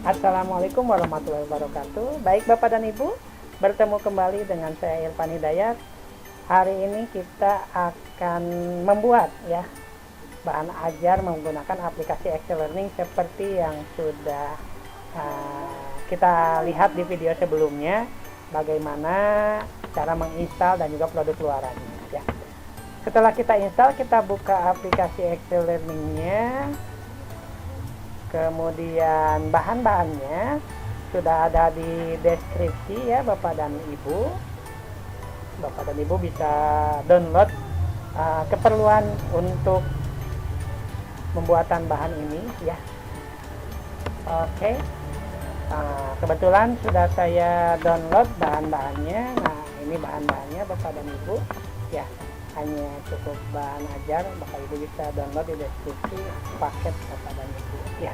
Assalamualaikum warahmatullahi wabarakatuh. Baik Bapak dan Ibu, bertemu kembali dengan saya Irfan Hidayat. Hari ini kita akan membuat bahan ajar menggunakan aplikasi Excel Learning seperti yang sudah kita lihat di video sebelumnya, bagaimana cara menginstal dan juga produk luarannya ya. Setelah kita install, kita buka aplikasi Excel Learning-nya. Kemudian bahan-bahannya sudah ada di deskripsi ya Bapak dan Ibu. Bapak dan Ibu bisa download keperluan untuk pembuatan bahan ini ya. Oke. Kebetulan sudah saya download bahan-bahannya. Nah, ini bahan-bahannya Bapak dan Ibu ya. Hanya cukup bahan ajar, Bapak Ibu bisa download di deskripsi paket Bapak dan Ibu ya.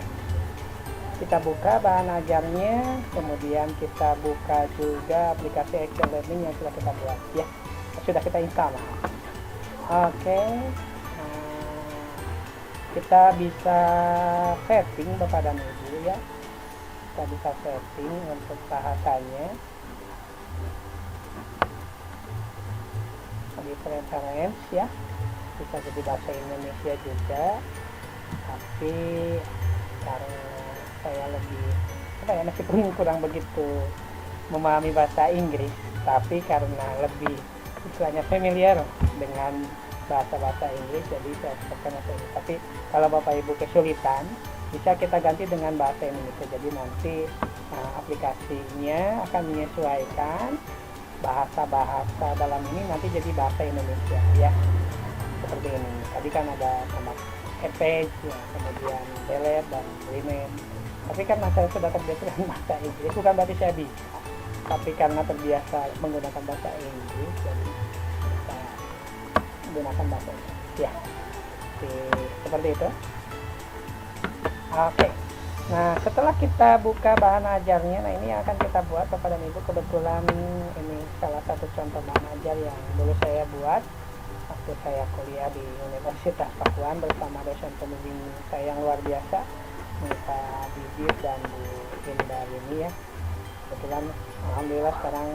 Kita buka bahan ajarnya, kemudian kita buka juga aplikasi Excel Learning yang sudah kita buat ya, sudah kita install. Oke, kita bisa setting Bapak dan Ibu ya. Kita bisa setting untuk bahasanya di preference ya, bisa jadi bahasa Indonesia juga, tapi karena saya lebih meskipun kurang begitu memahami bahasa Inggris, tapi karena lebih istilahnya familiar dengan bahasa Inggris, jadi saya pakai bahasa Inggris. Tapi kalau Bapak Ibu kesulitan, bisa kita ganti dengan bahasa Indonesia. Jadi nanti aplikasinya akan menyesuaikan bahasa-bahasa dalam ini nanti jadi bahasa Indonesia ya, seperti ini. Tadi kan ada sama page ya, kemudian delete dan rename, tapi karena saya sudah terbiasa dengan bahasa Inggris, bukan berarti saya bisa, tapi karena terbiasa menggunakan bahasa Inggris, jadi saya menggunakan bahasa Inggris ya. Seperti itu. Oke. Nah, setelah kita buka bahan ajarnya, nah ini yang akan kita buat Bapak dan Ibu. Kebetulan ini salah satu contoh bahan ajar yang dulu saya buat waktu saya kuliah di Universitas Pakuan bersama dosen pembimbing saya yang luar biasa, Pak Bibit dan Bu Indar ini ya. Kebetulan alhamdulillah sekarang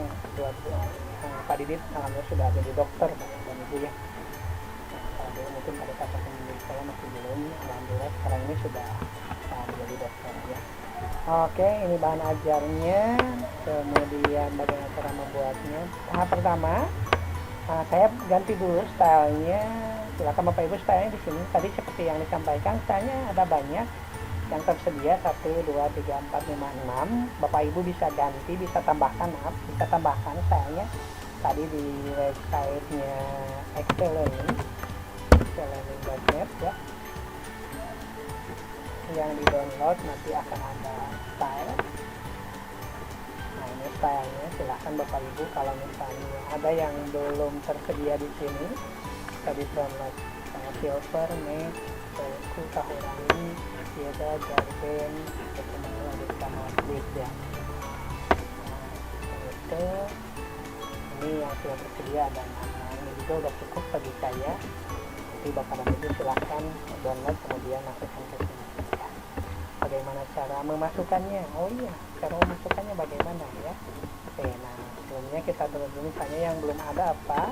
Pak Didit alhamdulillah sudah jadi dokter Bapak dan Ibu ya. Nah, mungkin pada saat pembimbing saya masih belum, alhamdulillah sekarang ini sudah menjadi dokter ya. Oke, ini bahan ajarnya, kemudian bagaimana cara membuatnya. Tahap pertama, saya ganti dulu stylenya. Silakan Bapak Ibu, stylenya di sini. Tadi seperti yang disampaikan, stylenya ada banyak yang tersedia, 1, 2, 3, 4, 5, 6. Bapak Ibu bisa ganti, bisa tambahkan stylenya. Tadi di websitenya Excel Learning, excellearning.net ya, yang di download nanti akan ada style. Nah, ini stylenya, silahkan Bapak Ibu kalau misalnya ada yang belum tersedia di sini, tadi download silver, matte, buku, kahurani, ada garden, kemudian ada sama split ya. Nah, itu ini yang sudah tersedia ada ini juga udah cukup bagi saya. Jadi Bapak dan Ibu silahkan download kemudian masukkan ke sini. Bagaimana cara memasukkannya? Oh iya, cara memasukkannya bagaimana ya? Oke, nah sebelumnya kita dulu misalnya yang belum ada apa?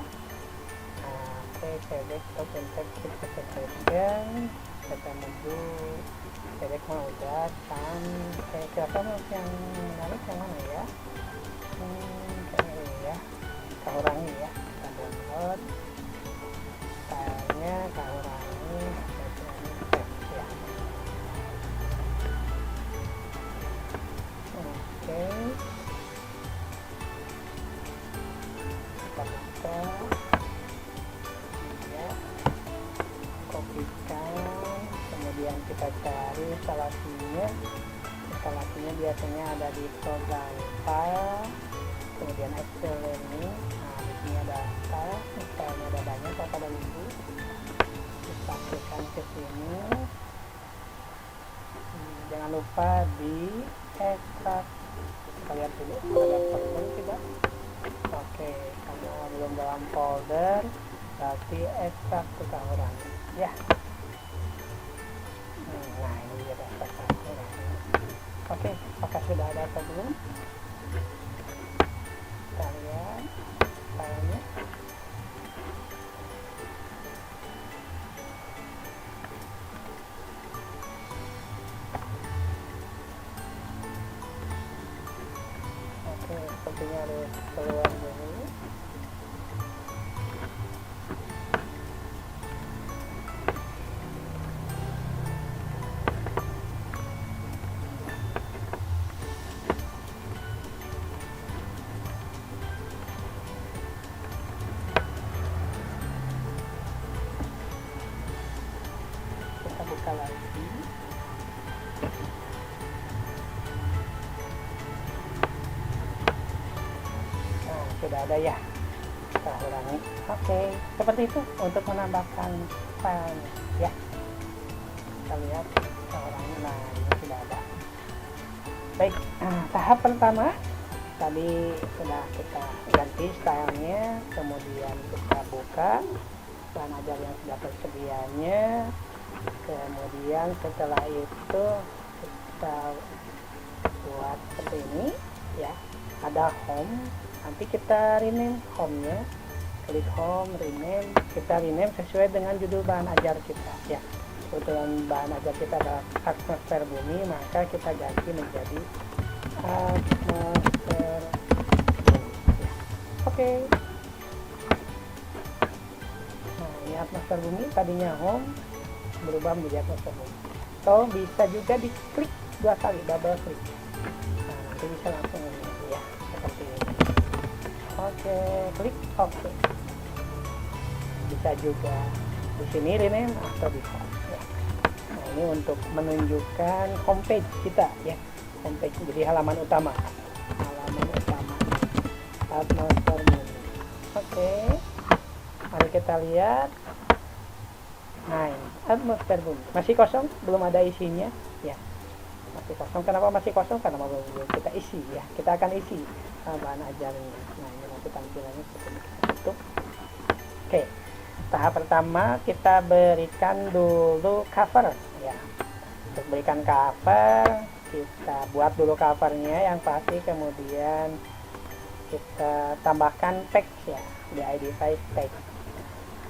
Oke, select top intek presentation, kita menuju select mau udah kan? Siapa yang menarik yang mana ya? Kayaknya ini ya, Kahurani ya, kita download filenya Kahurani. Oke, kita buka ya, kopikan, kemudian kita cari instalasinya biasanya ada di program file, kemudian Excel Learning. Nah, di sini ada filenya ada banyak Bapak dan Ibu, kita klikkan ke sini. Jangan lupa di ekstrak. Kita lihat dulu ada folder tidak. Oke, karena belum dalam folder berarti ekstrak ke Kahurani ya. Nah, ini dia ekstrak Kahurani. Oke, apakah sudah ada atau belum? Kita lihat filenya. Oke, sepertinya harus keluar dulu. Kita buka lagi. Nah, sudah ada ya. Kita ulangi. Oke, seperti itu untuk menambahkan filenya ya. Kita lihat kita ulangi. Nah, ini sudah ada. Baik, tahap pertama tadi sudah kita ganti stylenya, kemudian kita buka bahan ajar yang sudah tersedianya, kemudian setelah itu kita buat seperti ini ya, ada home, nanti kita rename home-nya, klik home, rename, kita rename sesuai dengan judul bahan ajar kita ya. Kebetulan bahan ajar kita adalah atmosfer bumi, maka kita ganti menjadi atmosfer bumi ya. Oke. Nah, ini atmosfer bumi, tadinya home berubah menjadi atmosfer bumi. So bisa juga diklik 2 kali, double klik. Nah, nanti bisa langsung ini ya, seperti ini. Oke, klik oke. Bisa juga di sini rename atau di home ya. Nah, ini untuk menunjukkan homepage kita ya, homepage jadi halaman utama atmosfer bumi. Oke, mari kita lihat. Nah, ini atmosfer bumi masih kosong, belum ada isinya ya, masih kosong. Kenapa masih kosong? Karena belum kita isi ya. Kita akan isi bahan ajarnya. Nah, ini nanti tampilannya seperti ini, kita tutup. Oke, tahap pertama kita berikan dulu cover ya. Untuk berikan cover, kita buat dulu covernya yang pasti, kemudian kita tambahkan teks ya, di ID5 teks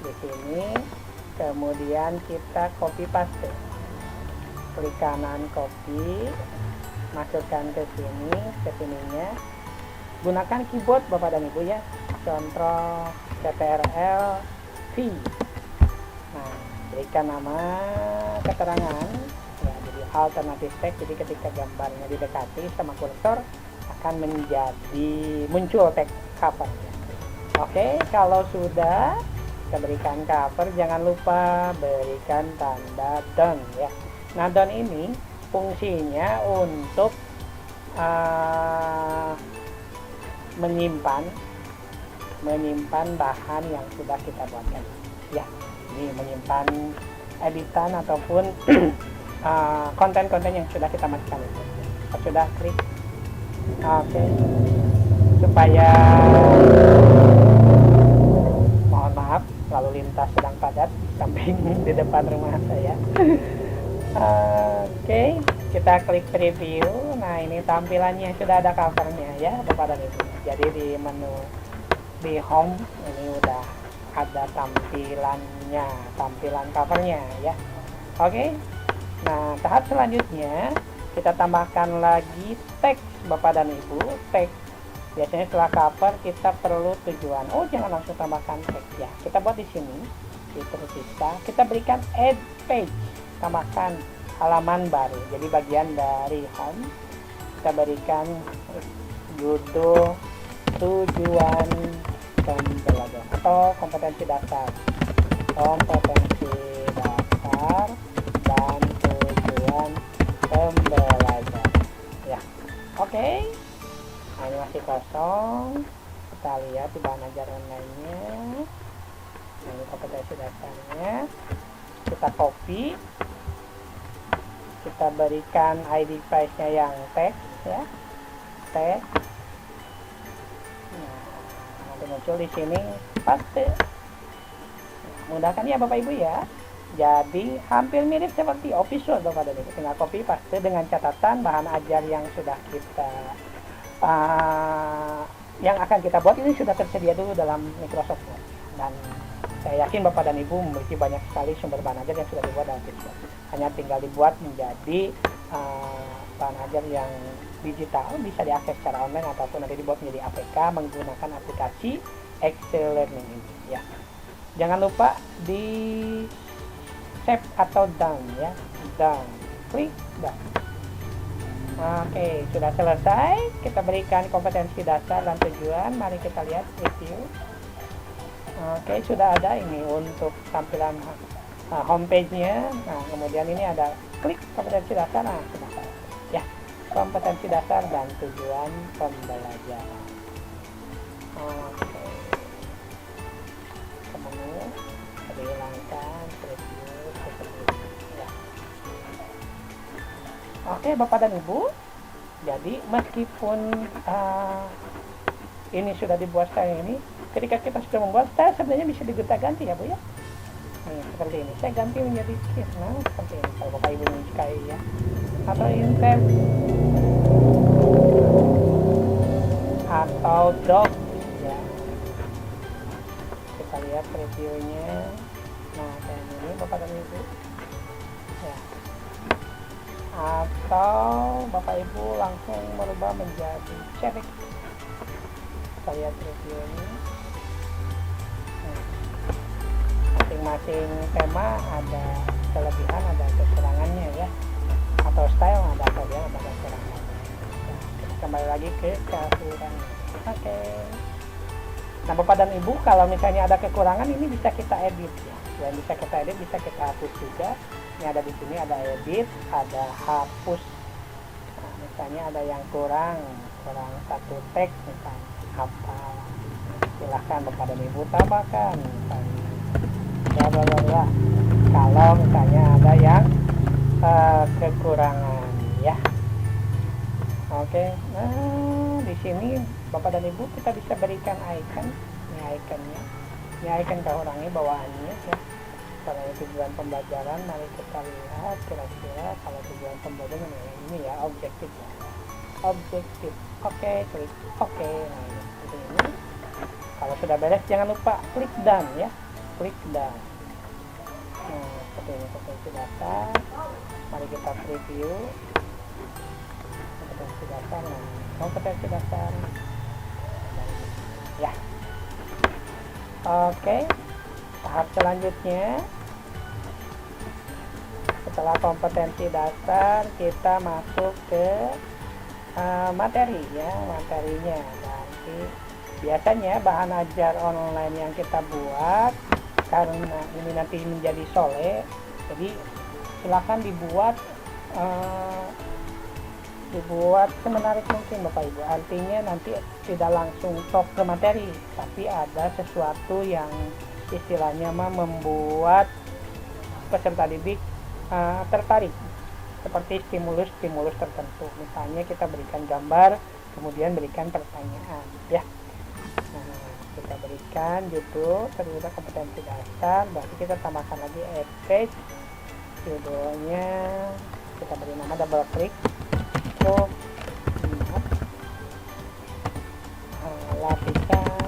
di sini, kemudian kita copy paste, klik kanan copy, masukkan ke sini, ke sininya, gunakan keyboard Bapak dan Ibu ya, Ctrl Ctrl V. Nah, berikan nama, keterangan ya, jadi alternative text, jadi ketika gambarnya didekati sama kursor akan menjadi muncul teks cover ya. Oke, kalau sudah kita berikan cover, jangan lupa berikan tanda done ya. Nah, done ini fungsinya untuk menyimpan bahan yang sudah kita buatkan ya. Ini menyimpan editan ataupun konten-konten yang sudah kita masukkan itu. Sudah klik oke, supaya mohon maaf lalu lintas sedang padat samping di depan rumah saya. Oke, kita klik preview. Nah, ini tampilannya sudah ada covernya ya Bapak dan Ibu. Jadi di menu di home ini udah ada tampilannya, tampilan covernya ya. Oke, nah tahap selanjutnya kita tambahkan lagi teks Bapak dan Ibu. Teks biasanya setelah cover kita perlu tujuan. Oh, jangan langsung tambahkan teks ya. Kita buat di sini di terpisah. Kita berikan add page, tambahkan halaman baru. Jadi bagian dari home kita berikan judul tujuan pembelajaran atau kompetensi dasar, kompetensi dasar dan tujuan pembelajaran ya. Oke, nah, ini masih kosong. Kita lihat di bahan ajaran lainnya. Nah, ini kompetensi dasarnya, kita copy, kita berikan ID file-nya yang teks ya, teks. Nah, nanti muncul di sini paste. Nah, mudahkan ya Bapak Ibu ya. Jadi hampir mirip seperti Office Word Bapak dan Ibu, tinggal copy paste dengan catatan bahan ajar yang sudah kita yang akan kita buat ini sudah tersedia dulu dalam Microsoft Word, dan saya yakin Bapak dan Ibu memiliki banyak sekali sumber bahan ajar yang sudah dibuat dalam Office Word. Hanya tinggal dibuat menjadi bahan ajar yang digital, bisa diakses secara online ataupun nanti dibuat menjadi APK menggunakan aplikasi Excel Learning ini ya. Jangan lupa di save atau done ya, done, klik done. Oke, sudah selesai. Kita berikan kompetensi dasar dan tujuan. Mari kita lihat review. Oke, sudah ada ini untuk tampilan homepage-nya. Nah, kemudian ini ada klik kompetensi dasar. Nah, sudah ya, kompetensi dasar dan tujuan pembelajaran. Oke, ke menu, dihilangkan review seperti ya. Oke, Bapak dan Ibu, jadi meskipun ini sudah dibuat style ini, ketika kita sudah membuat style sebenarnya bisa digonta-ganti ya Bu ya. Nih, seperti ini, saya ganti menjadi kit, nah seperti ini kalau Bapak Ibu menyukai ya, atau insert atau drop ya. Kita lihat reviewnya. Nah, kayak ini Bapak dan Ibu ya. Atau Bapak Ibu langsung merubah menjadi cerik. Kita lihat reviewnya. Masing-masing tema ada kelebihan, ada kekurangannya ya, atau style ada kelebihan, ada kekurangannya. Nah, kita kembali lagi ke kekurangan. Oke. Nah, Bapak dan Ibu, kalau misalnya ada kekurangan ini bisa kita edit ya. Selain bisa kita edit, bisa kita hapus juga. Ini ada di sini, ada edit, ada hapus. Nah, misalnya ada yang kurang satu teks misalnya apa, silahkan Bapak dan Ibu tambahkan misalnya bla. Kalau misalnya ada yang kekurangan ya. Oke, nah di sini Bapak dan Ibu kita bisa berikan icon. Ini iconnya, ini icon kurangi bawaannya ya. Kalau tujuan pembelajaran, mari kita lihat kira-kira kalau tujuan pembelajaran ini ya, objektif ya. Objektif. Oke, klik oke. Nah, ini kalau sudah beres jangan lupa klik done ya, klik done. Nah, seperti ini kompetensi dasar. Mari kita preview kompetensi dasar. Nah, kompetensi dasar ya. Oke, tahap selanjutnya setelah kompetensi dasar kita masuk ke materi ya, materinya. Nanti biasanya bahan ajar online yang kita buat, karena ini nanti menjadi sole, jadi silakan dibuat semenarik mungkin Bapak Ibu. Artinya nanti tidak langsung top ke materi, tapi ada sesuatu yang istilahnya membuat peserta didik tertarik, seperti stimulus tertentu. Misalnya kita berikan gambar, kemudian berikan pertanyaan ya. Nah, kita berikan judul, terus kompetensi dasar, berarti kita tambahkan lagi page, judulnya kita beri nama, double klik, lapisan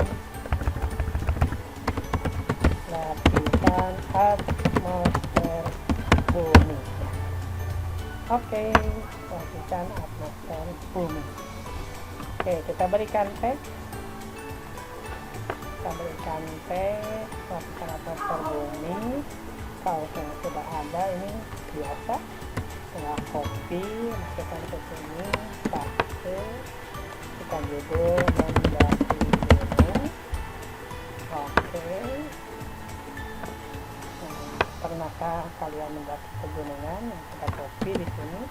atmosfer bumi. Oke, lapisan atmosfer bumi. Oke, kita berikan teks. Lapisan atmosfer bumi. Kalau sudah ada ini biasa, tinggal copy, masukkan ke sini, paste, kita judul menjadi gunung. Oke. Pernahkah kalian mendaki pegunungan? Kita copy di sini,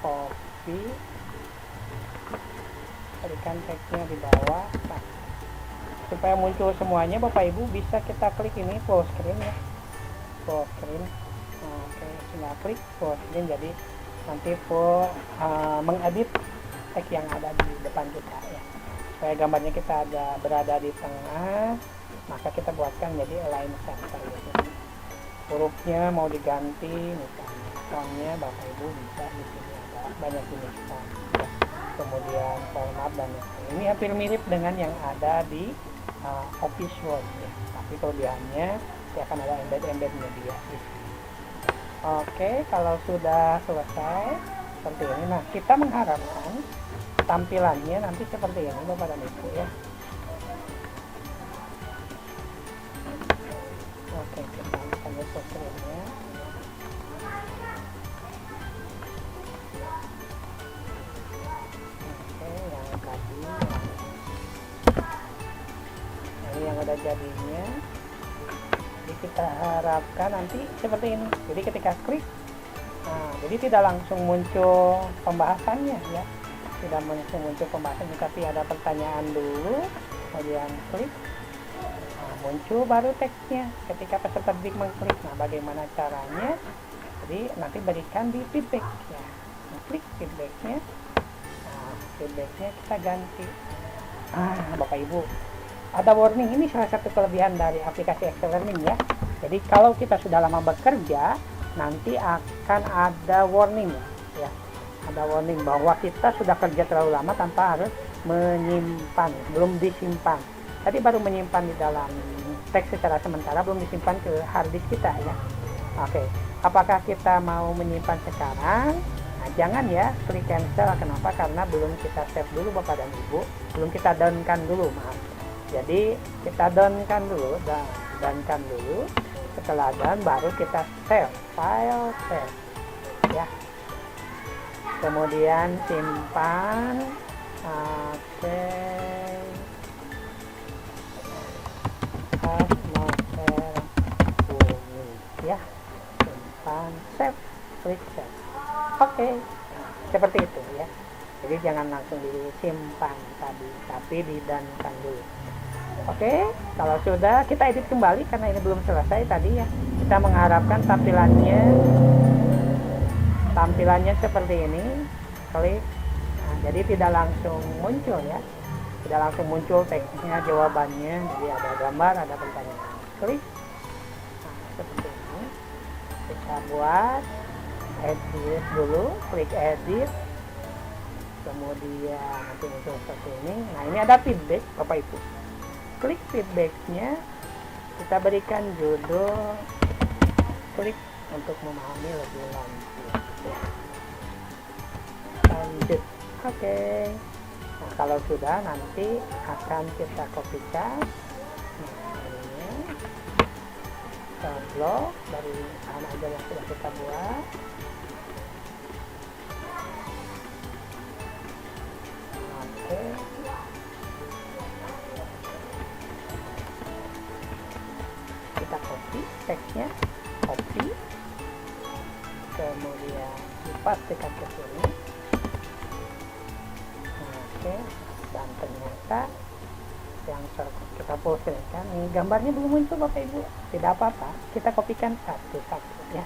copy, berikan teksnya di bawah. Nah, supaya muncul semuanya Bapak Ibu bisa kita klik ini full screen ya, full screen. Nah, oke, tinggal klik full screen, jadi nanti full mengedit teks yang ada di depan kita ya, supaya gambarnya kita berada di tengah, maka kita buatkan jadi align center gitu. hurufnya mau diganti misalnya fontnya Bapak Ibu bisa di sini ada banyak jenis font ya. Kemudian format dan ini hampir mirip dengan yang ada di Office Word ya, tapi kelebihannya dia akan ada embed-embednya dia di sini. Oke, kalau sudah selesai seperti ini, nah kita mengharapkan tampilannya nanti seperti ini Bapak dan Ibu ya. Oke, kita akan screen-nya. Oke, yang tadi ini yang udah jadinya. Jadi kita harapkan nanti seperti ini. Jadi ketika klik, nah jadi tidak langsung muncul pembahasannya ya, tidak langsung muncul pembahasannya, tapi ada pertanyaan dulu, kemudian klik. Muncul baru teksnya ketika peserta didik mengklik. Nah, bagaimana caranya? Jadi nanti berikan di feedback ya. Klik feedbacknya. Nah, feedbacknya kita ganti. Bapak Ibu, ada warning. Ini salah satu kelebihan dari aplikasi Excel Learning ya. Jadi kalau kita sudah lama bekerja, nanti akan ada warning ya. Ada warning bahwa kita sudah kerja terlalu lama tanpa harus menyimpan, belum disimpan. Tadi baru menyimpan di dalam teks secara sementara, belum disimpan ke harddisk kita ya. Oke, apakah kita mau menyimpan sekarang? Nah, jangan ya, klik cancel. Kenapa? Karena belum kita save dulu Bapak dan Ibu, belum kita downkan dulu, maaf. Jadi kita downkan dulu, downkan dulu. Setelah down baru kita save, file save ya. Kemudian simpan. Oke. Ya, simpan, save, klik save. Oke, seperti itu ya. Jadi jangan langsung disimpan tadi, tapi didankan dulu. Oke, kalau sudah kita edit kembali karena ini belum selesai tadi ya. Kita mengharapkan tampilannya seperti ini. Klik. Nah, jadi tidak langsung muncul ya. Tidak langsung muncul teksnya, jawabannya. Jadi ada gambar, ada pertanyaan. Klik. Nah, seperti ini. Kita buat edit dulu, klik edit. Kemudian nanti muncul seperti ini. Nah, ini ada feedback Bapak Ibu. Klik feedbacknya, kita berikan judul, klik untuk memahami lebih lanjut. Oke. Nah, kalau sudah nanti akan kita kopikan. Nah, ini blog dari bahan ajar yang sudah kita buat. Oke. Kita copy teksnya, copy, kemudian dipastikan ke sini. Oke, dan ternyata yang kita postingkan ini gambarnya belum muncul Bapak Ibu. Tidak apa-apa, kita kopikan satu-satu ya.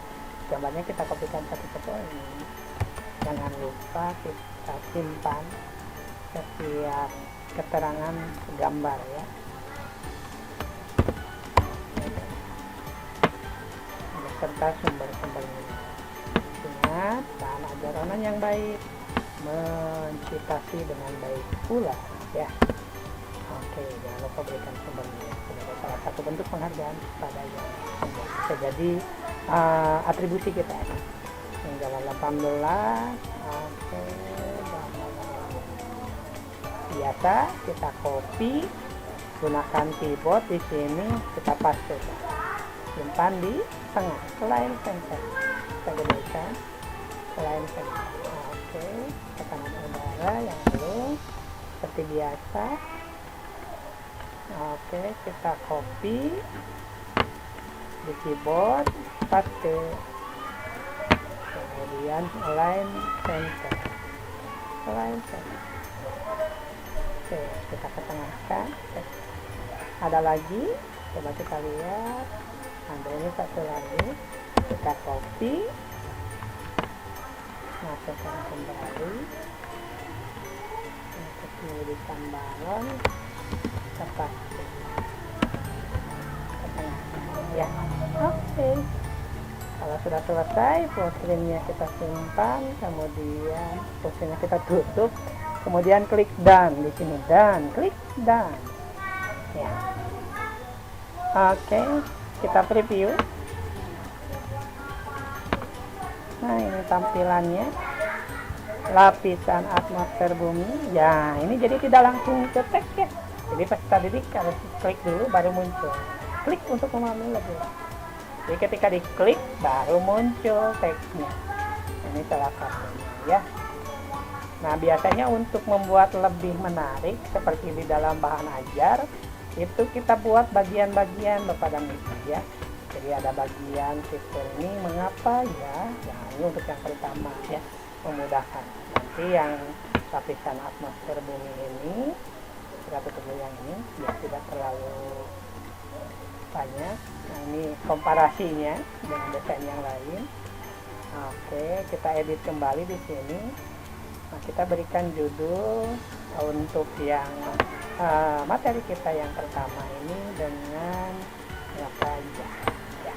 Gambarnya kita kopikan satu-satu ini. Jangan lupa kita simpan setiap keterangan gambar ya. Serta sumber-sumbernya. Ingat, bahan ajaran yang baik mencitasi dengan baik pula ya. Oke, jangan lupa berikan sumbernya sebagai salah satu bentuk penghargaan kepada yang bisa jadi atribusi kita ya. Tinggal 18. Oke, biasa kita copy, gunakan keyboard di sini, kita paste, simpan di tengah, selain center, kita gedekan selain center. Oke, tekanan udara yang belum seperti biasa. Oke, kita copy di keyboard, paste, kemudian align center, align center. Oke, kita ketengahkan. Ada lagi, coba kita lihat. Ada ini satu lagi, kita copy, masukkan kembali untuk tulisan balon, tepat ya. Oke, sudah selesai, full screen-nya kita simpan, kemudian full screen-nya kita tutup, kemudian klik done di sini, dan klik done. Ya. Oke, kita preview. Nah, ini tampilannya, lapisan atmosfer bumi. Ya, ini jadi tidak langsung ke teks ya. Jadi pas tadi harus klik dulu baru muncul. Klik untuk memahami lebih. Jadi ketika diklik baru muncul teksnya. Ini salah satunya ya. Nah, biasanya untuk membuat lebih menarik seperti di dalam bahan ajar itu kita buat bagian-bagian Bapak dan Ibu ya. Jadi ada bagian fitur ini mengapa ya. Nah, ini untuk yang pertama ya, memudahkan. Nanti yang lapisan atmosfer bumi ini kita tutup dulu yang ini biar tidak terlalu banyak. Nah, ini komparasinya dengan desain yang lain. Oke, kita edit kembali di sini. Nah, kita berikan judul untuk yang materi kita yang pertama ini dengan apa aja ya.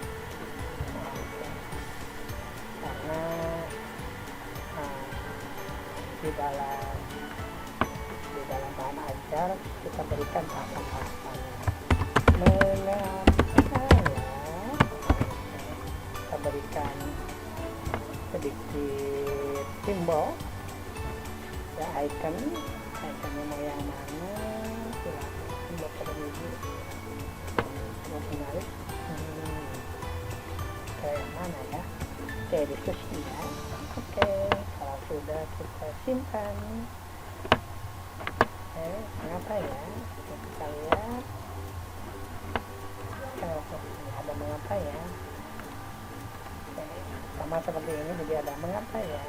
Oke. Karena di dalam bahan ajar kita berikan tahapan-tahapannya. Mengapa ya? Kita berikan sedikit simbol ya, ikonnya mau yang mana silakan Bapak dan Ibu mau menarik ke yang mana ya, oke diskusi ya. Oke, kalau sudah kita simpan. Mengapa ya, kita lihat ada mengapa ya. Sama seperti ini jadi ada mengapa ya.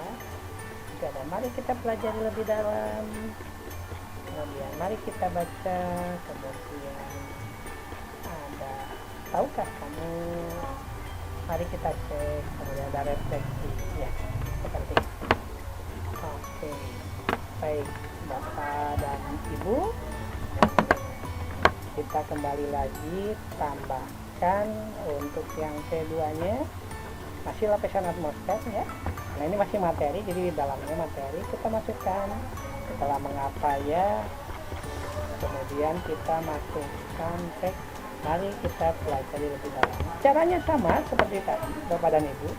Jadi ada mari kita pelajari lebih dalam, kemudian mari kita baca, kemudian ada tahukah kamu, mari kita cek, kemudian ada refleksi ya, seperti itu. Oke, baik Bapak dan Ibu, kita kembali lagi tambahkan untuk yang keduanya masih lapisan atmosfer ya. Nah, ini masih materi, jadi di dalamnya materi kita masukkan setelah mengapa ya, kemudian kita masukkan teks. Mari kita pelajari lebih dalam. Caranya sama seperti tadi Bapak dan Ibu.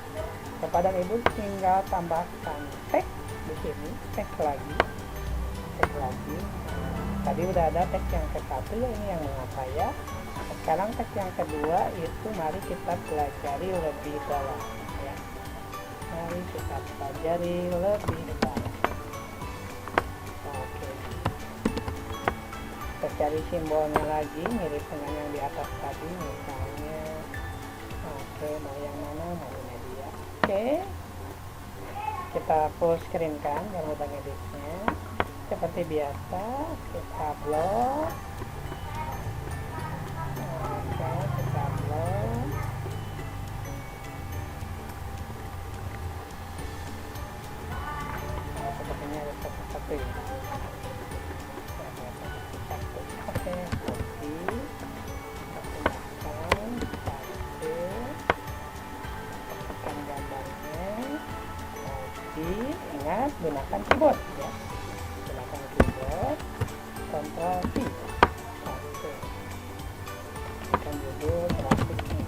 Bapak dan Ibu tinggal tambahkan teks di sini, teks lagi. Tadi udah ada teks yang ke-1 ya, ini yang mengapa ya. Sekarang teks yang kedua itu mari kita pelajari lebih dalam ya. Mari kita pelajari lebih dalam. Oke. Kita cari simbolnya lagi mirip dengan yang di atas tadi, misalnya oke, mau yang mana, mau media. Oke, kita full screen kan biar mudah ngeditnya. Seperti biasa kita blok. Oke, kita blok. Nah, sepertinya ada satu-satu ya. Oke, copy, tambahkan satu, tekan gambarnya, copy, ingat gunakan keyboard ya, gunakan keyboard, Ctrl V, oke, tekan judul grafiknya,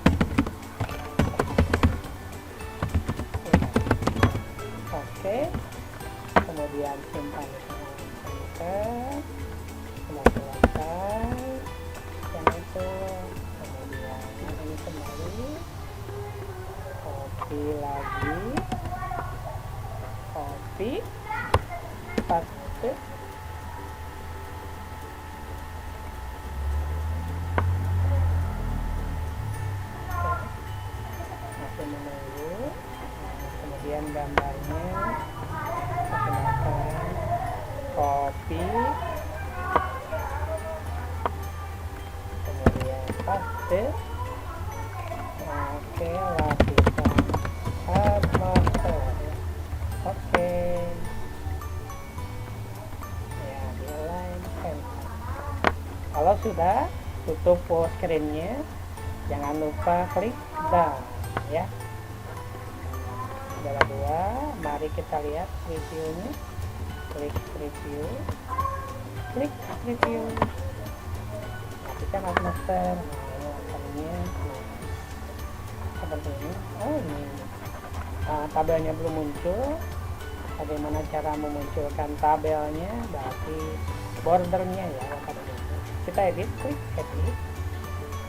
oke, kemudian simpan di komputer. Sudah selesai yang itu, kemudian ini kembali, copy lagi, copy, paste, masih menunggu, kemudian gambarnya gunakan copy, paste. Oke, lapisan atmosfer. Oke ya, di align center. Kalau sudah, tutup full screen-nya, jangan lupa klik done ya. adalah 2. Mari kita lihat reviewnya. Klik review. Klik review. Nah, kita master. Nah, ini asalnya seperti ini. Oh, ini tabelnya belum muncul. Bagaimana cara memunculkan tabelnya? Berarti bordernya ya. Kita edit, klik edit.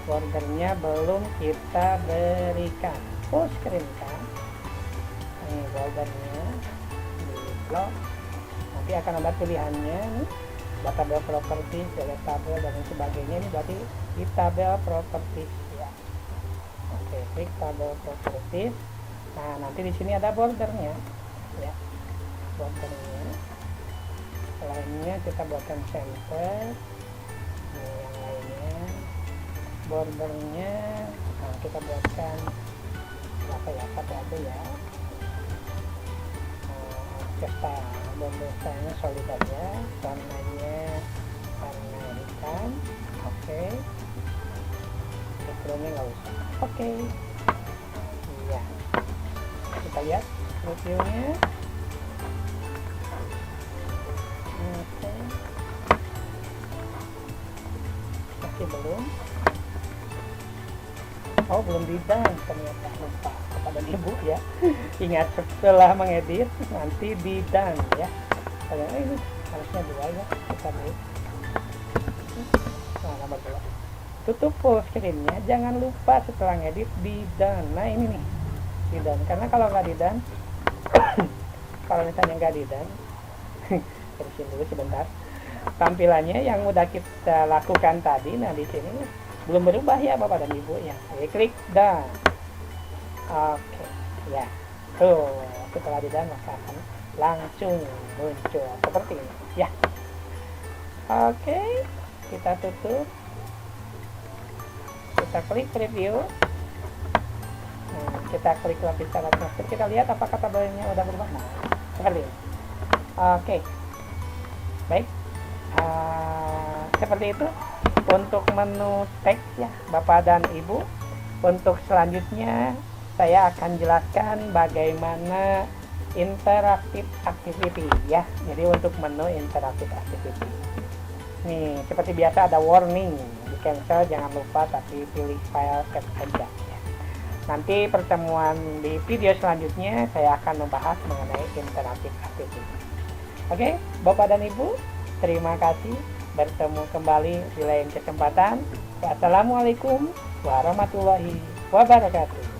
Bordernya belum kita berikan. Full screen kan? Ini bordernya di blok. Nanti akan ada pilihannya nih, tabel properties, delete tabel dan sebagainya. Ini berarti di tabel properties ya. Oke, klik tabel properties. Nah, nanti di sini ada bordernya ya. Bordernya. Lainnya kita buatkan center. Ini yang lainnya. Bordernya, nah kita buatkan berapa ya? 1 aja ya. Cesta border stylenya solid aja, warnanya warna hitam. Oke. Backgroundnya nggak usah. Oke. Iya. Kita lihat reviewnya. Oke. Masih belum. Oh, belum didang ternyata, lupa kepada ibu ya. Ingat setelah mengedit nanti didang ya. Ternyata ini harusnya 2 ya, kita beri. Nah, nomor 2. Tutup full screen-nya, jangan lupa setelah ngedit didang. Nah, ini nih didang, karena kalau nggak didang kalau misalnya nggak didang terusin dulu sebentar. Tampilannya yang udah kita lakukan tadi, nah di sini belum berubah ya Bapak dan Ibu ya. Oke, klik done. Oke ya, tuh setelah di done maka akan langsung muncul seperti ini ya. Oke, kita tutup, kita klik review. Nah, kita klik lapisan master, kita lihat apakah tabelnya udah berubah. Nah, seperti ini. Oke, baik, seperti itu untuk menu teks ya Bapak dan Ibu. Untuk selanjutnya saya akan jelaskan bagaimana interactive activity ya. Jadi untuk menu interactive activity nih, seperti biasa ada warning, di cancel jangan lupa, tapi pilih file save aja ya. Nanti pertemuan di video selanjutnya saya akan membahas mengenai interactive activity. Oke, Bapak dan Ibu, terima kasih. Bertemu kembali di lain kesempatan. Wassalamualaikum warahmatullahi wabarakatuh.